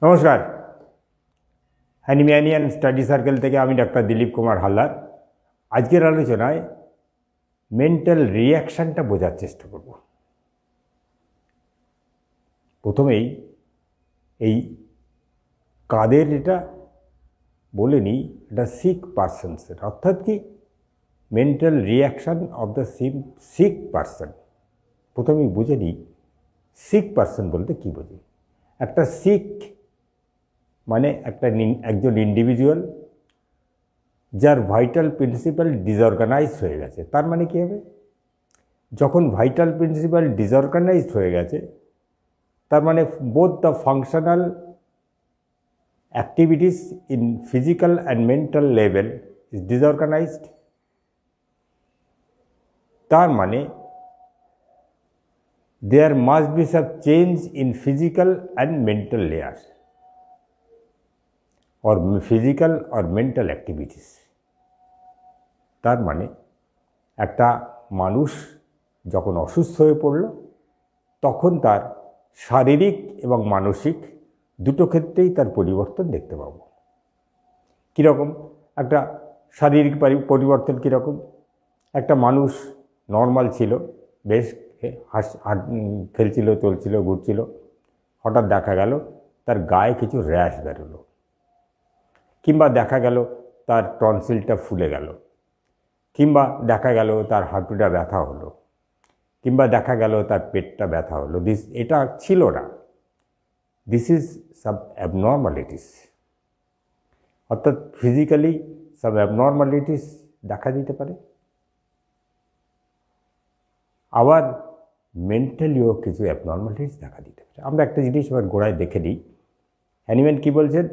নমস্কার, হ্যানিম্যানিয়ান study circle থেকে আমি ডাক্তার দিলীপ কুমার হালদার। আজকের আলোচনায় মেন্টাল রিয়াকশানটা বোঝার চেষ্টা করব। প্রথমেই এই কাদের এটা বলে নিই, এটা সিক পারসনসের, অর্থাৎ কি mental reaction of the sick person. প্রথমেই বুঝে নিই সিক পারসন বলতে কী বোঝে। একটা সিক মানে একজন ইন্ডিভিজুয়াল যার ভাইটাল প্রিন্সিপাল ডিসঅর্গানাইজড হয়ে গেছে। তার মানে কী হবে, যখন ভাইটাল প্রিন্সিপাল ডিসঅর্গানাইজড হয়ে গেছে তার মানে both the functional activities in physical and mental level is disorganised. তার মানে there must be some change in physical and mental layers or physical or mental activities. তার মানে একটা মানুষ যখন অসুস্থ হয়ে পড়ল তখন তার শারীরিক এবং মানসিক দুটো ক্ষেত্রেই তার পরিবর্তন দেখতে পাব। কীরকম একটা শারীরিক পরিবর্তন কীরকম, একটা মানুষ নর্মাল ছিল, বেশ খেলছিল, চলছিল, ঘুরছিল, হঠাৎ দেখা গেল তার গায়ে কিছু র্যাশ বেরোলো, কিংবা দেখা গেল তার টনসিলটা ফুলে গেল, কিংবা দেখা গেল তার হাঁটুটা ব্যথা হলো, কিংবা দেখা গেল তার পেটটা ব্যথা হলো। এটা ছিল না, দিস ইজ সাম অ্যাবনর্মালিটিস, অর্থাৎ ফিজিক্যালি সাম অ্যাবনর্মালিটিস দেখা দিতে পারে। আবার মেন্টালিও কিছু অ্যাবনর্মালিটিস দেখা দিতে পারে। আমরা একটা জিনিস এবার গোড়ায় দেখে নিই, হ্যানিম্যান কী বলছেন,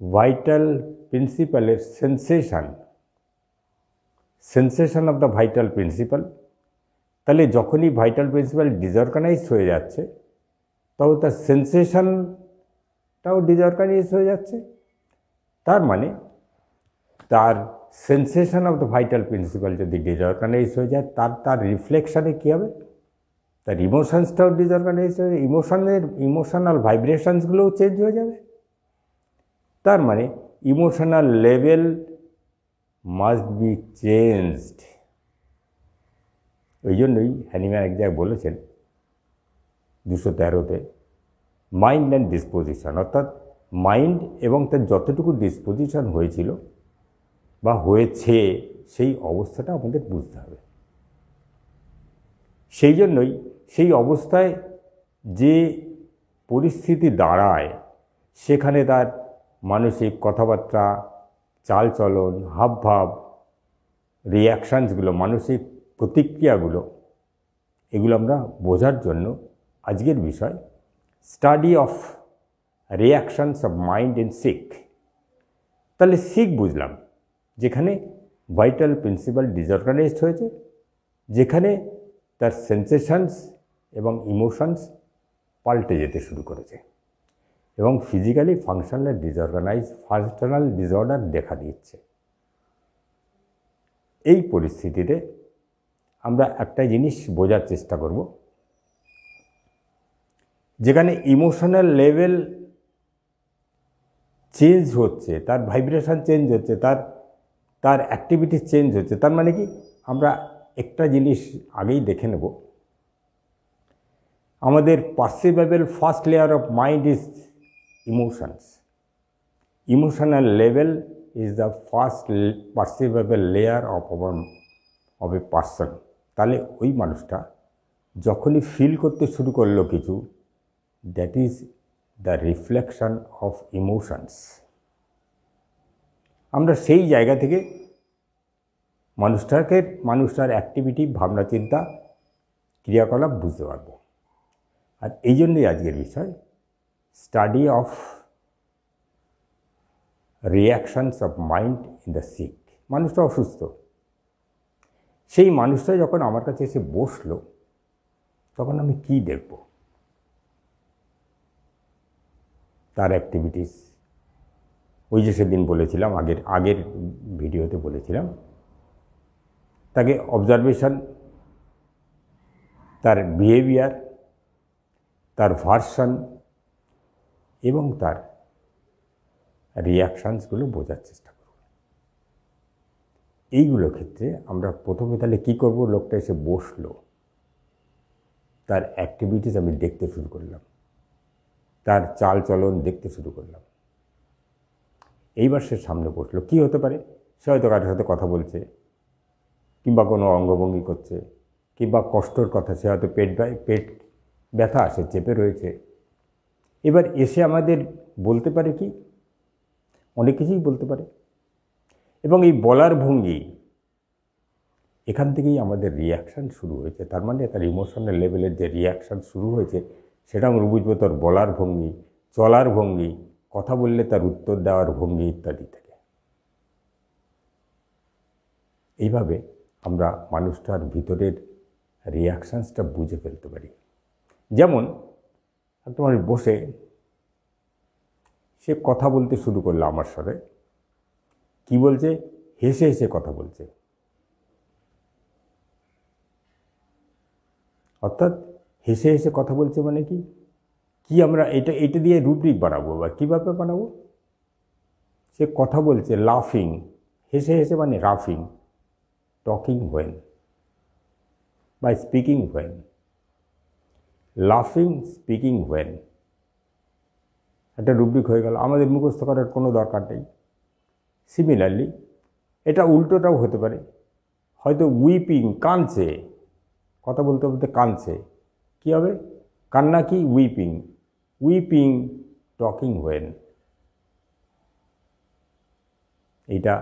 ভাইটাল প্রিন্সিপালের sensation of the vital principal. তাহলে যখনই ভাইটাল প্রিন্সিপাল ডিসঅর্গানাইজ হয়ে যাচ্ছে তখন তার সেন্সেশনটাও ডিসঅর্গানাইজ হয়ে যাচ্ছে। তার মানে তার sensation of the vital principal যদি ডিসঅর্গানাইজ হয়ে যায় তার রিফ্লেকশানে কী হবে, তার ইমোশনসটাও ডিসঅর্গানাইজ হয়ে ইমোশনাল ভাইব্রেশনসগুলোও চেঞ্জ হয়ে যাবে। তার মানে emotional level must be changed. ওই জন্যই হ্যানিম্যান এক জায়গায় বলেছেন 213-তে, মাইন্ড অ্যান্ড ডিসপোজিশন, অর্থাৎ মাইন্ড এবং তার যতটুকু ডিসপোজিশন হয়েছিল বা হয়েছে সেই অবস্থাটা আমাদের বুঝতে হবে। সেই জন্যই সেই অবস্থায় যে পরিস্থিতি দাঁড়ায় সেখানে তার মানসিক কথাবার্তা, চালচলন, হাবভাব, রিয়াকশানসগুলো, মানসিক প্রতিক্রিয়াগুলো, এগুলো আমরা বোঝার জন্য আজকের বিষয় study of reactions of mind in sick. তাহলে সিক বুঝলাম যেখানে ভাইটাল প্রিন্সিপাল ডিসঅর্গানাইজড হয়েছে, যেখানে তার সেন্সেশনস এবং ইমোশনস পাল্টে যেতে শুরু করেছে এবং ফিজিক্যালি ফাংশনাল ডিসঅর্ডার দেখা দিচ্ছে। এই পরিস্থিতিতে আমরা একটা জিনিস বোঝার চেষ্টা করব, যেখানে ইমোশনাল লেভেল চেঞ্জ হচ্ছে, তার ভাইব্রেশন চেঞ্জ হচ্ছে, তার অ্যাক্টিভিটিস চেঞ্জ হচ্ছে। তার মানে কি, আমরা একটা জিনিস আগেই দেখে নেব, আমাদের perceivable first layer of mind is emotions. Emotional level is the first perceivable layer of a person. তাহলে ওই মানুষটা যখনই ফিল করতে শুরু করলো কিছু, that is the reflection of emotions. আমরা সেই জায়গা থেকে মানুষটার অ্যাক্টিভিটি, ভাবনা চিন্তা, ক্রিয়াকলাপ বুঝতে পারব। আর এই জন্যই আজকের বিষয় study of reactions of mind in the sick. মানুষটা অসুস্থ, সেই মানুষটা যখন আমার কাছে এসে বসলো তখন আমি কি দেখব, তার অ্যাক্টিভিটিস, ওই যে সেদিন বলেছিলাম, আগের ভিডিওতে বলেছিলাম, তাকে অবজারভেশন, তার বিহেভিয়ার, তার ভার্সন, এবং তার রিয়াকশানসগুলো বোঝার চেষ্টা করব। এইগুলো ক্ষেত্রে আমরা প্রথমে তাহলে কী করব, লোকটা এসে বসলো, তার অ্যাক্টিভিটিস আমি দেখতে শুরু করলাম, তার চাল চলন দেখতে শুরু করলাম। এইবার সে সামনে বসলো, কী হতে পারে, সে হয়তো কারোর সাথে কথা বলছে, কিংবা কোনো অঙ্গভঙ্গি করছে, কিংবা কষ্টর কথা, সে হয়তো পেট ব্যথা, সে চেপে রয়েছে। এবার এসে আমাদের বলতে পারে কি, অনেক কিছুই বলতে পারে। এবং এই বলার ভঙ্গি, এখান থেকেই আমাদের রিয়াকশান শুরু হয়েছে। তার মানে তার ইমোশনাল লেভেলের যে রিয়াকশান শুরু হয়েছে, সেটা আমরা বুঝবো তার বলার ভঙ্গি, চলার ভঙ্গি, কথা বললে তার উত্তর দেওয়ার ভঙ্গি ইত্যাদি থেকে। এইভাবে আমরা মানুষটার ভিতরের রিয়াকশানসটা বুঝে ফেলতে পারি। যেমন একটা মানুষ বসে সে কথা বলতে শুরু করলো আমার সাথে, কি বলছে, হেসে হেসে কথা বলছে। অর্থাৎ হেসে হেসে কথা বলছে মানে কি আমরা এটা দিয়ে রুব্রিক বানাবো বা কীভাবে বানাবো? সে কথা বলছে লাফিং, হেসে হেসে মানে লাফিং, টকিং হোয়েন বা স্পিকিং হোয়েন, লাফিং স্পিকিং হোয়েন, একটা রুব্রিক হয়ে গেল, আমাদের মুখস্থ করার কোনো দরকার নেই। সিমিলারলি এটা উল্টোটাও হতে পারে, হয়তো উইপিং, কাঁদছে, কথা বলতে বলতে কাঁদছে, কী হবে, কান্না কি, উইপিং, উইপিং টকিং হোয়েন, এইটা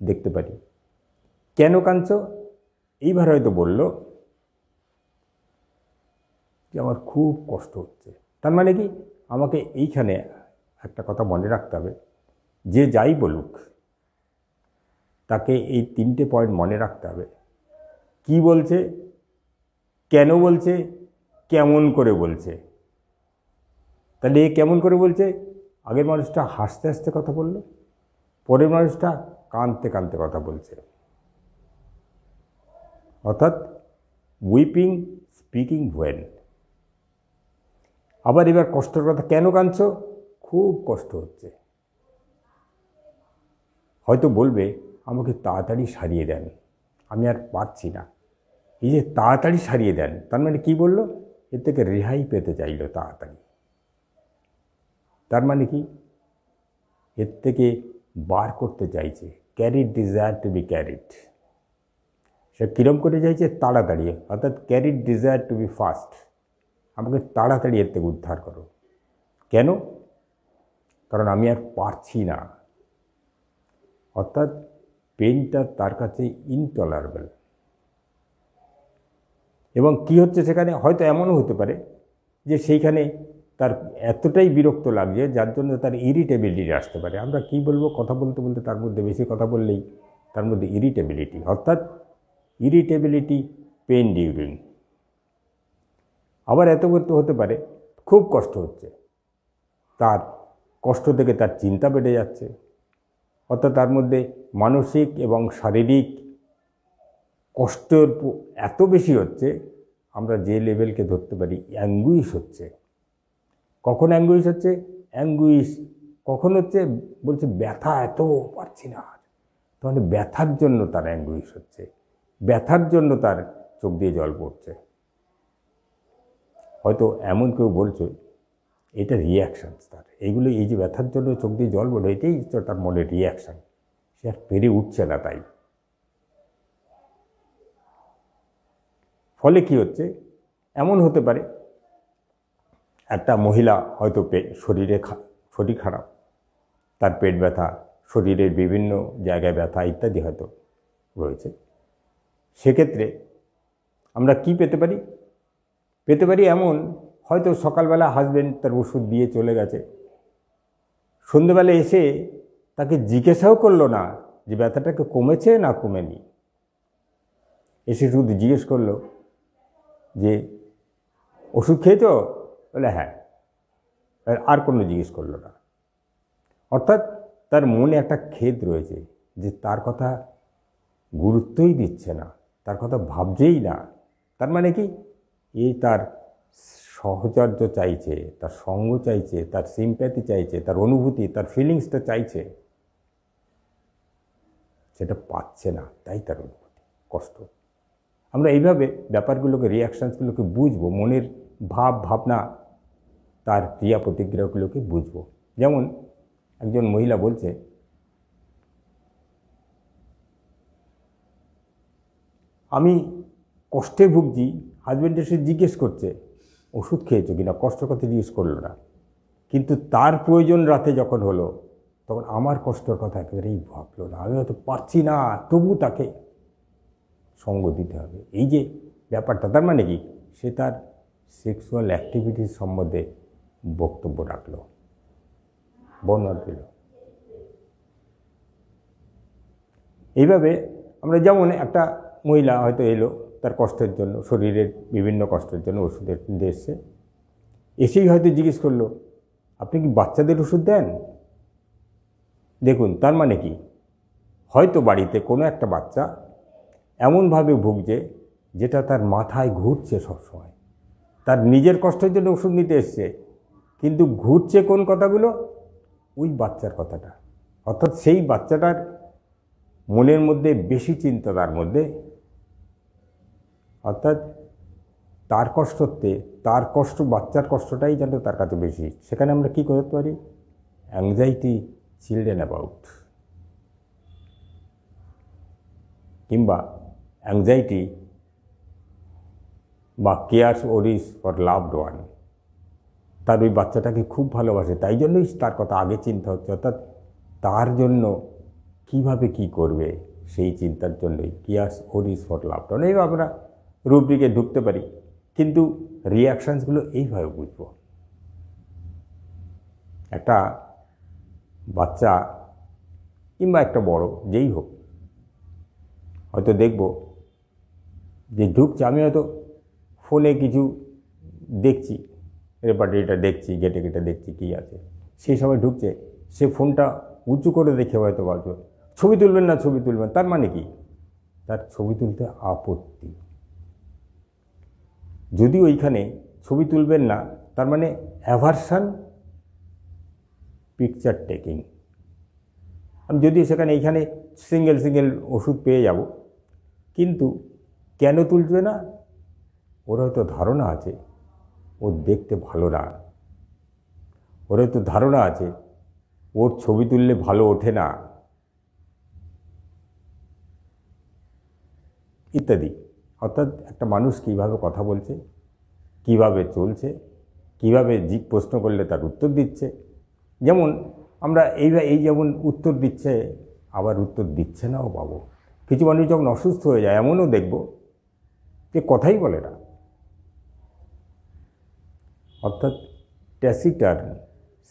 দেখতে পারি। কেন কাঁদছ, এইবার হয়তো বলল যে আমার খুব কষ্ট হচ্ছে। তার মানে কি, আমাকে এইখানে একটা কথা মনে রাখতে হবে, যে যাই বলুক তাকে এই 3টে পয়েন্ট মনে রাখতে হবে। কি বলছে, কেন বলছে, কেমন করে বলছে। তাহলে এ কেমন করে বলছে, আগের মানুষটা হাসতে হাসতে কথা বলল, পরের মানুষটা কাঁদতে কাঁদতে কথা বলছে। অর্থাৎ উইপিং স্পিকিং হোয়েন। আবার এবার কষ্টের কথা, কেন কাঁদছ, খুব কষ্ট হচ্ছে। হয়তো বলবে আমাকে তাড়াতাড়ি সারিয়ে দেন, আমি আর পারছি না। এই যে তাড়াতাড়ি সারিয়ে দেন, তার মানে কি বলল, এর থেকে রেহাই পেতে চাইল তাড়াতাড়ি। তার মানে কি, এর থেকে বার করতে চাইছে, carried desire to be carried. সে কীরম করে চাইছে, তাড়াতাড়ি, অর্থাৎ carried desire to be fast, আমাকে তাড়াতাড়ি এর থেকে উদ্ধার করো। কেন, কারণ আমি আর পারছি না। অর্থাৎ পেনটা তার কাছে ইনটলারেবল। এবং কি হচ্ছে সেখানে, হয়তো এমনও হতে পারে যে সেইখানে তার এতটাই বিরক্ত লাগছে যার জন্য তার ইরিটেবিলিটি আসতে পারে। আমরা কি বলবো, কথা বলতে বলতে তার মধ্যে বেশি কথা বললেই তার মধ্যে ইরিটেবিলিটি, অর্থাৎ ইরিটেবিলিটি পেন ডিউরিং। আবার এত করতে হতে পারে খুব কষ্ট হচ্ছে, তার কষ্ট থেকে তার চিন্তা বেড়ে যাচ্ছে, অর্থাৎ তার মধ্যে মানসিক এবং শারীরিক কষ্টের এত বেশি হচ্ছে, আমরা যে লেভেলকে ধরতে পারি অ্যাঙ্গুইশ হচ্ছে। কখন অ্যাঙ্গুইশ হচ্ছে, অ্যাঙ্গুইশ কখন হচ্ছে, বলছে ব্যথা এত পারছি না, তাহলে ব্যথার জন্য তার অ্যাঙ্গুইশ হচ্ছে, ব্যথার জন্য তার চোখ দিয়ে জল পড়ছে। হয়তো এমন কেউ বলছে এটা রিয়াকশানস তার, এইগুলো, এই যে ব্যথার জন্য চোখ দিয়ে জল পড়ে, এটাই তার মনের রিয়াকশান, সে আর পেরে উঠছে না। তাই ফলে কি হচ্ছে, এমন হতে পারে একটা মহিলা হয়তো শরীর খারাপ, তার পেট ব্যথা, শরীরের বিভিন্ন জায়গায় ব্যথা ইত্যাদি হয়তো রয়েছে। সেক্ষেত্রে আমরা কি পেতে পারি, এমন হয়তো সকালবেলা হাজবেন্ড তার ওষুধ দিয়ে চলে গেছে, সন্ধ্যেবেলা এসে তাকে জিজ্ঞাসাও করলো না যে ব্যথাটাকে কমেছে না কমেনি, এসে শুধু জিজ্ঞেস করলো যে ওষুধ খেয়েছ, বলে হ্যাঁ, আর কোনো জিজ্ঞেস করলো না। অর্থাৎ তার মনে একটা খেদ রয়েছে যে তার কথা গুরুত্বই দিচ্ছে না, তার কথা ভাবছেই না। তার মানে কি, এই তার সহচর্য চাইছে, তার সঙ্গ চাইছে, তার সিম্প্যাথি চাইছে, তার অনুভূতি, তার ফিলিংসটা চাইছে, সেটা পাচ্ছে না, তাই তার অনুভূতি কষ্ট। আমরা এইভাবে ব্যাপারগুলোকে, রিয়াকশানসগুলোকে বুঝবো, মনের ভাব ভাবনা, তার ক্রিয়া প্রতিক্রিয়াগুলোকে বুঝবো। যেমন একজন মহিলা বলছে, আমি কষ্টে ভুগছি, হাজব্যান্ড এসে জিজ্ঞেস করছে ওষুধ খেয়েছো কিনা, কষ্টের কথা জিজ্ঞেস করলো না, কিন্তু তার প্রয়োজন রাতে যখন হলো তখন আমার কষ্টের কথা একেবারেই ভাবলো না। আমি হয়তো পারছি না, তবু তাকে সঙ্গ দিতে হবে। এই যে ব্যাপারটা, তার মানে কি, সে তার সেক্সুয়াল অ্যাক্টিভিটির সম্বন্ধে বক্তব্য রাখলো, বর্ণনা দিল। এইভাবে আমরা যেমন একটা মহিলা হয়তো এলো তার কষ্টের জন্য, শরীরের বিভিন্ন কষ্টের জন্য ওষুধের এসছে, এসেই হয়তো জিজ্ঞেস করলো আপনি কি বাচ্চাদের ওষুধ দেন? দেখুন, তার মানে কি, হয়তো বাড়িতে কোনো একটা বাচ্চা এমনভাবে ভুগছে যেটা তার মাথায় ঘুরছে সবসময়, তার নিজের কষ্টের জন্য ওষুধ নিতে এসছে, কিন্তু ঘুরছে কোন কথাগুলো, ওই বাচ্চার কথাটা। অর্থাৎ সেই বাচ্চাটার মনের মধ্যে বেশি চিন্তা, তার মধ্যে, অর্থাৎ তার কষ্টতে, তার কষ্ট, বাচ্চার কষ্টটাই যেন তার কাছে বেশি। সেখানে আমরা কী করতে পারি, অ্যাংজাইটি চিলড্রেন অ্যাবাউট, কিংবা অ্যাংজাইটি বা cares worries for loved one. তার ওই বাচ্চাটাকে খুব ভালোবাসে, তাই জন্যই তার কথা আগে চিন্তা হচ্ছে, অর্থাৎ তার জন্য কিভাবে কি করবে সেই চিন্তার জন্যই cares worries for loved one. এইভাবে আমরা রুব্রিকে ঢুকতে পারি, কিন্তু রিয়াকশানসগুলো এইভাবে বুঝব। একটা বাচ্চা কিংবা একটা বড়, যেই হোক, হয়তো দেখব যে ঢুকছে, আমি হয়তো ফোনে কিছু দেখছি, রেপার্টরিটা দেখছি, ঘেটে ঘেটে দেখছি কী আছে, সেই সময় ঢুকছে, সে ফোনটা উঁচু করে দেখে হয়তো বলবে ছবি তুলবেন না, ছবি তুলবেন। তার মানে কি, তার ছবি তুলতে আপত্তি। যদি ওইখানে ছবি তুলবেন না, তার মানে অ্যাভারশন পিকচার টেকিং। আমি যদি সেখানে এইখানে সিঙ্গেল সিঙ্গেল ওষুধ পেয়ে যাব, কিন্তু কেন তুলবে না, ওর হয়তো ধারণা আছে ও দেখতে ভালো না, ওর হয়তো ধারণা আছে ওর ছবি তুললে ভালো ওঠে না, ইত্যাদি। অর্থাৎ একটা মানুষ কীভাবে কথা বলছে, কিভাবে চলছে, কিভাবে প্রশ্ন করলে তার উত্তর দিচ্ছে। যেমন আমরা এই যেমন উত্তর দিচ্ছে, আবার উত্তর দিচ্ছে নাও পাবো। কিছু মানুষ যখন অসুস্থ হয়ে যায়, এমনও দেখব যে কথাই বলে না, অর্থাৎ ট্যাসিটার্ন,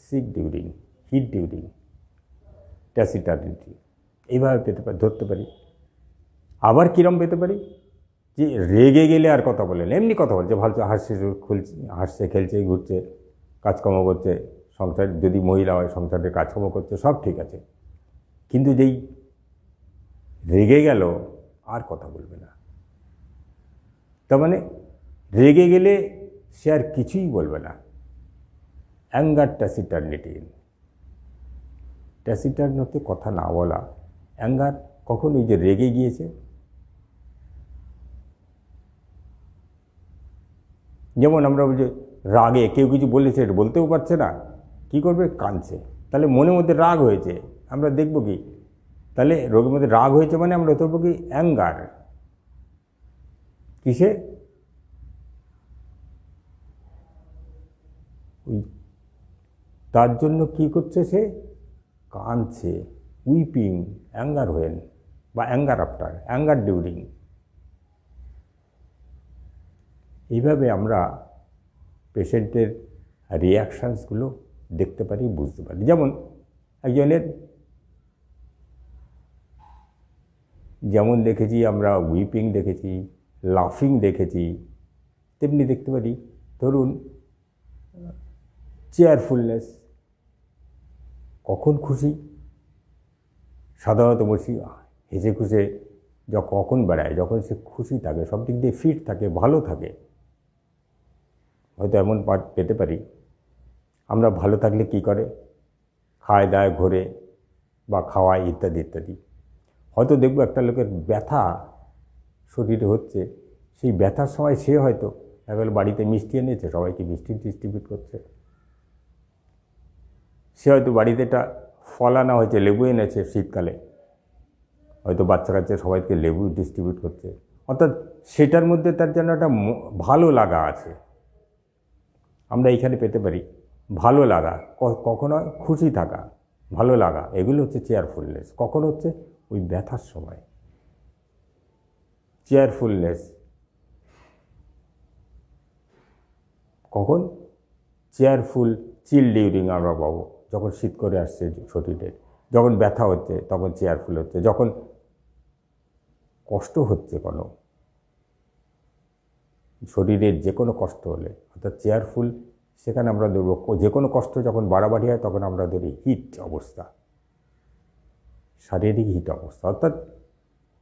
সিক ডিউরিং, হিট ডিউরিং, ট্যাসিটার্নিটি, এইভাবে ধরতে পারি। আবার কীরম পেতে পারি, যে রেগে গেলে আর কথা বলে না, এমনি কথা বলছে, ভালো হাসছে খেলছে ঘুরছে, কাজকর্ম করছে, সংসার যদি মহিলা হয় সংসারের কাজকর্ম করছে, সব ঠিক আছে, কিন্তু যেই রেগে গেল আর কথা বলবে না। তার মানে রেগে গেলে সে আর কিছুই বলবে না। অ্যাঙ্গার ট্যাসিটার্নিটি, ট্যাসিটার্ন হতে কথা না বলা, অ্যাঙ্গার কখন ওই যে রেগে গিয়েছে। যেমন আমরা বলছি রাগে কেউ কিছু বলেছে, এটা বলতেও পারছে না, কি করবে, কাঁদছে, তাহলে মনের মধ্যে রাগ হয়েছে। আমরা দেখব কি, তাহলে রোগের মধ্যে রাগ হয়েছে মানে আমরা ধরবো কি, অ্যাঙ্গার। কিসে, ওই তার জন্য কি করছে, সে কাঁদছে, উইপিং, অ্যাঙ্গার হোয়েন বা অ্যাঙ্গার আফটার, অ্যাঙ্গার ডিউরিং। এইভাবে আমরা পেশেন্টের রিয়াকশানসগুলো দেখতে পারি, বুঝতে পারি। যেমন একজনের, যেমন দেখেছি আমরা উইপিং দেখেছি, লাফিং দেখেছি, তেমনি দেখতে পারি ধরুন চেয়ারফুলনেস, কখন খুশি, সাধারণত বলছি হেসে খুশে কখন বেড়ায়, যখন সে খুশি থাকে, সব দিক দিয়ে ফিট থাকে, ভালো থাকে, হয়তো এমন পেতে পারি, আমরা ভালো থাকলে কি করে, খায় দায় ঘোরে বা খাওয়ায় ইত্যাদি ইত্যাদি। হয়তো দেখব একটা লোকের ব্যথা শরীরে হচ্ছে, সেই ব্যথার সময় সে হয়তো একবার বাড়িতে মিষ্টি এনেছে, সবাইকে মিষ্টি ডিস্ট্রিবিউট করছে। সে হয়তো বাড়িতে একটা ফল আনা হয়েছে, লেবু এনেছে শীতকালে, হয়তো বাচ্চা কাচ্চা সবাইকে লেবু ডিস্ট্রিবিউট করছে। অর্থাৎ সেটার মধ্যে তার যেন একটা ভালো লাগা আছে। আমরা এইখানে পেতে পারি ভালো লাগা, কখনো খুশি থাকা, ভালো লাগা, এগুলো হচ্ছে চেয়ারফুলনেস। কখন হচ্ছে? ওই ব্যথার সময়। চেয়ারফুলনেস কখন? চেয়ারফুল চিল ডিউরিং আমরা পাবো, যখন শীত করে আসছে শরীরে, যখন ব্যথা হচ্ছে তখন চেয়ারফুল হচ্ছে, যখন কষ্ট হচ্ছে কোনো শরীরের যে কোনো কষ্ট হলে, অর্থাৎ চেয়ারফুল, সেখানে আমরা ধরব যে কোনো কষ্ট যখন বাড়াবাড়ি হয় তখন আমরা ধরি হিট অবস্থা, শারীরিক হিট অবস্থা, অর্থাৎ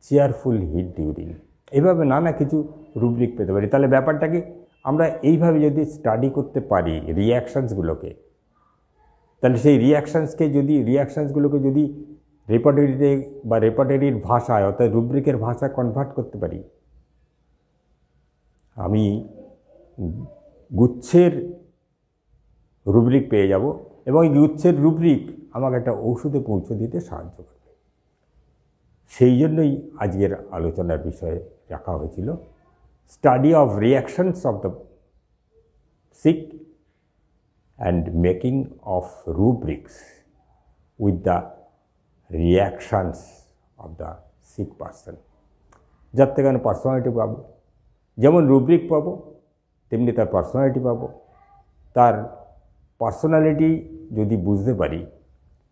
চেয়ারফুল হিট ডিউরিং। এইভাবে নানা কিছু রুব্রিক পেতে পারি। তাহলে ব্যাপারটা কি, আমরা এইভাবে যদি স্টাডি করতে পারি রিয়াকশানসগুলোকে, তাহলে সেই রিয়াকশানসগুলোকে যদি রেপার্টরিতে বা রেপার্টরির ভাষায়, অর্থাৎ রুব্রিকের ভাষায় কনভার্ট করতে পারি, আমি গুচ্ছের রুব্রিক পেয়ে যাব, এবং এই গুচ্ছের রুব্রিক আমাকে একটা ঔষধে পৌঁছে দিতে সাহায্য করবে। সেই জন্যই আজকের আলোচনার বিষয়ে রাখা হয়েছিল study of reactions of the sick and making of rubrics with the reactions of the sick person. যার থেকে আমি পার্সোনালিটি পাবো, যেমন রুব্রিক পাবো তেমনি তার পার্সোনালিটি পাবো। তার পার্সোনালিটি যদি বুঝতে পারি,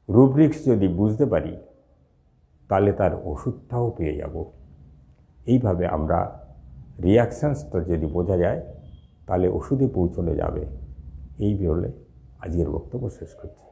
রুব্রিক্স যদি বুঝতে পারি, তাহলে তার ওষুধটাও পেয়ে যাব। এইভাবে আমরা রিয়াকশানসটা যদি বোঝা যায়, তাহলে ওষুধে পৌঁছানো যাবে। এই বলে আজকের বক্তব্য শেষ করছি।